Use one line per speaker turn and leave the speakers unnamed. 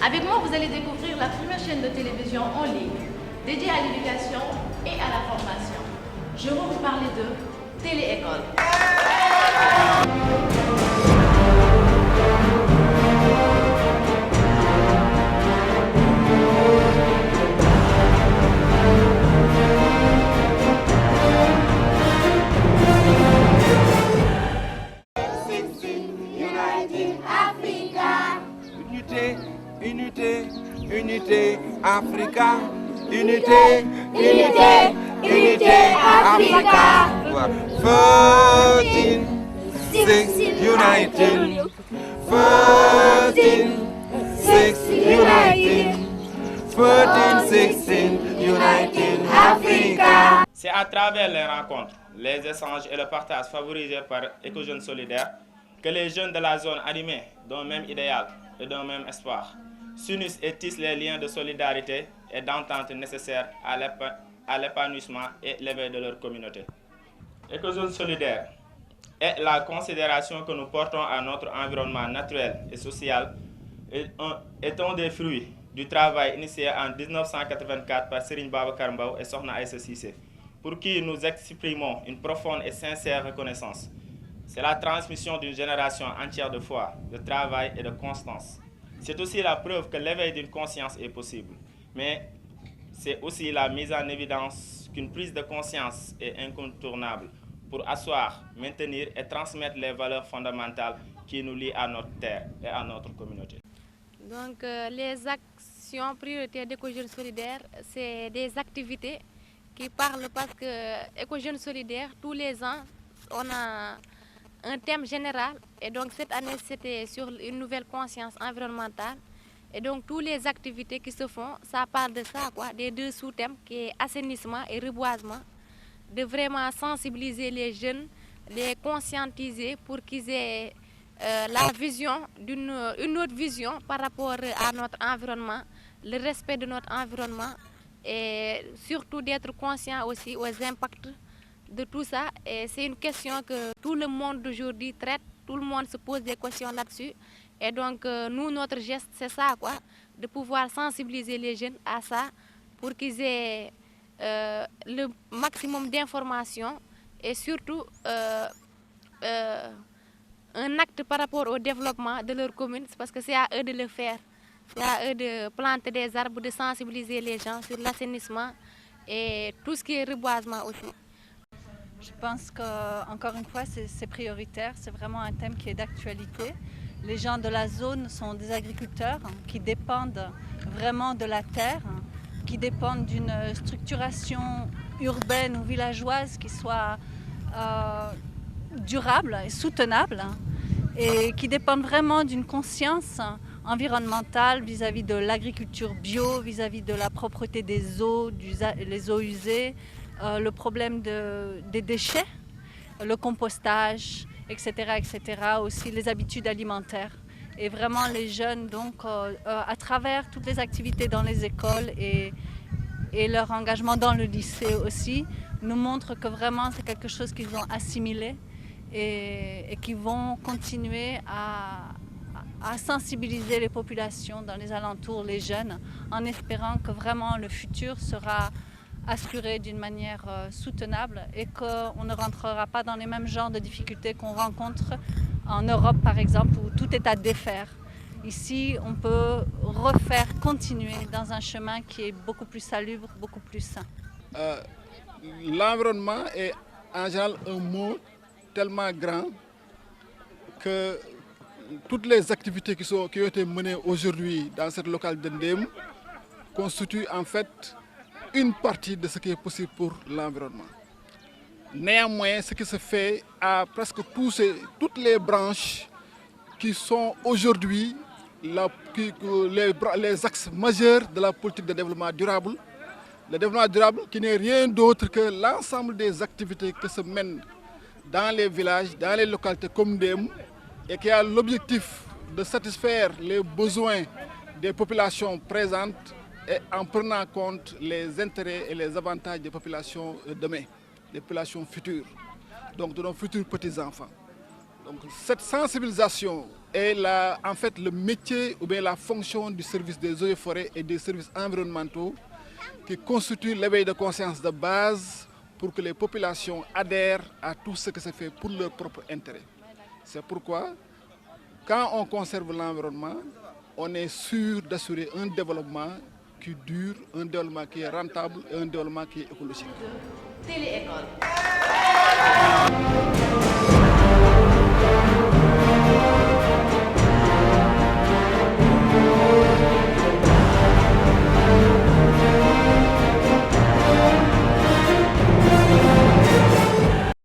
Avec moi, vous allez découvrir la première chaîne de télévision en ligne dédiée à l'éducation et à la formation. Je vais vous parler de Télé-École.
Unité, Africa. Unité, Africa. 13, 6, united. 13, 6, united. 13, 16, united Africa.
C'est à travers les rencontres, les échanges et le partage favorisés par Éco-Jeunes Solidaires que les jeunes de la zone animés d'un même idéal et d'un même espoir s'unissent et tissent les liens de solidarité et d'entente nécessaires à l'épanouissement et l'éveil de leur communauté. Éco-Jeunes Solidaires est la considération que nous portons à notre environnement naturel et social est un des fruits du travail initié en 1984 par Serigne Babacar Mbow et Sokhna Aïssa Cissé, pour qui nous exprimons une profonde et sincère reconnaissance. C'est la transmission d'une génération entière de foi, de travail et de constance. C'est aussi la preuve que l'éveil d'une conscience est possible, mais c'est aussi la mise en évidence qu'une prise de conscience est incontournable pour asseoir, maintenir et transmettre les valeurs fondamentales qui nous lient à notre terre et à notre communauté.
Donc les actions prioritaires d'Éco-Jeunes Solidaires, c'est des activités qui parlent parce que Éco-Jeunes Solidaires, tous les ans, on a un thème général et donc cette année c'était sur une nouvelle conscience environnementale et donc toutes les activités qui se font, ça parle de ça quoi, des deux sous-thèmes qui est assainissement et reboisement, de vraiment sensibiliser les jeunes, les conscientiser pour qu'ils aient la vision une autre vision par rapport à notre environnement, le respect de notre environnement et surtout d'être conscient aussi aux impacts de tout ça. Et c'est une question que tout le monde d'aujourd'hui traite, tout le monde se pose des questions là-dessus. Et donc nous, notre geste, c'est ça quoi, de pouvoir sensibiliser les jeunes à ça pour qu'ils aient le maximum d'informations et surtout un acte par rapport au développement de leur commune, parce que c'est à eux de le faire. C'est à eux de planter des arbres, de sensibiliser les gens sur l'assainissement et tout ce qui est reboisement aussi.
Je pense qu'encore une fois, c'est prioritaire, c'est vraiment un thème qui est d'actualité. Les gens de la zone sont des agriculteurs qui dépendent vraiment de la terre, qui dépendent d'une structuration urbaine ou villageoise qui soit durable et soutenable et qui dépendent vraiment d'une conscience environnementale vis-à-vis de l'agriculture bio, vis-à-vis de la propreté des eaux, les eaux usées, le problème des déchets, le compostage, etc., etc., aussi les habitudes alimentaires. Et vraiment les jeunes, donc, à travers toutes les activités dans les écoles et leur engagement dans le lycée aussi, nous montrent que vraiment c'est quelque chose qu'ils ont assimilé et qui vont continuer à sensibiliser les populations dans les alentours, les jeunes, en espérant que vraiment le futur sera assuré d'une manière soutenable et qu'on ne rentrera pas dans les mêmes genres de difficultés qu'on rencontre en Europe par exemple, où tout est à défaire. Ici, on peut continuer dans un chemin qui est beaucoup plus salubre, beaucoup plus sain.
L'environnement est en général un mot tellement grand que toutes les activités qui ont été menées aujourd'hui dans cette locale de Ndéme constituent en fait une partie de ce qui est possible pour l'environnement. Néanmoins, ce qui se fait à presque toutes les branches qui sont aujourd'hui les axes majeurs de la politique de développement durable. Le développement durable qui n'est rien d'autre que l'ensemble des activités qui se mènent dans les villages, dans les localités comme Ndéme et qui a l'objectif de satisfaire les besoins des populations présentes et en prenant compte les intérêts et les avantages des populations demain, des populations futures, donc de nos futurs petits-enfants. Donc cette sensibilisation est en fait le métier ou bien la fonction du service des eaux et forêts et des services environnementaux qui constitue l'éveil de conscience de base pour que les populations adhèrent à tout ce que c'est fait pour leur propre intérêt. C'est pourquoi, quand on conserve l'environnement, on est sûr d'assurer un développement qui dure, un développement qui est rentable et un développement qui est écologique.
Téléécole.